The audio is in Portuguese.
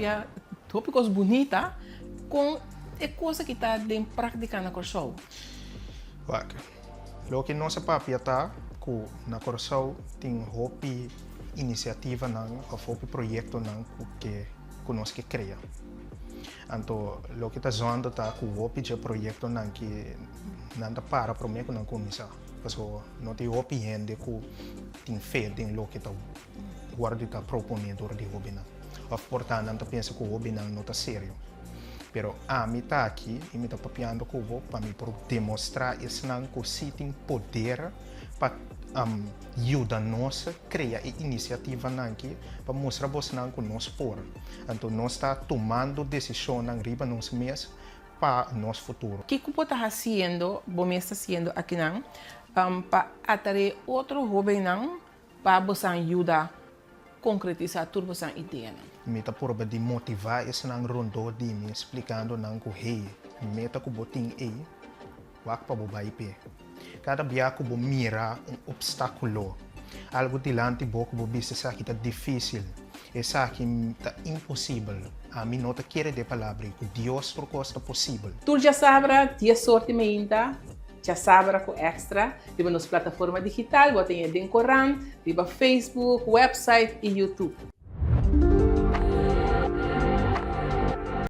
ideia, tópicos bonita, com a coisa que está em prática na Corsol. Ok. Lo que nossa papia está com na Corsol tem hopi iniciativa não, ou hopi projeto não que nós que cria. Então, lo que está zoando tá com hopi de projeto não que não dá para mim que não começa. Porque não tem hopi gente que tem fé em lo que está guarda está propondo de hopi não. Portanto, não pensa que o hopi não está sério. Pero a mim está aqui e me está papiando com o para me demonstrar isso não que se tem poder para ajudar nós a criar iniciativa não que para mostrar você não que nós por. Então nós está tomando decisão não riba nós mesmos para nosso futuro. O que você está fazendo, você está fazendo aqui não, para atrair outro jovem não, para você ajudar a concretizar tudo essa ideia não. Me está por de motivar esse não rondo de me explicando não que hey, meta que botin aí, wak para bobai pé. Cada dia que mira obstáculo, algo dilante boco bo bisa sa kita difícil, essa aqui está impossível. A mim não quer de palavra que Deus proposta possível. Tu já sabes que sortimento, já sabes com extra, tipo nas plataformas digitais, você tem em Corão, tipo Facebook, website e YouTube.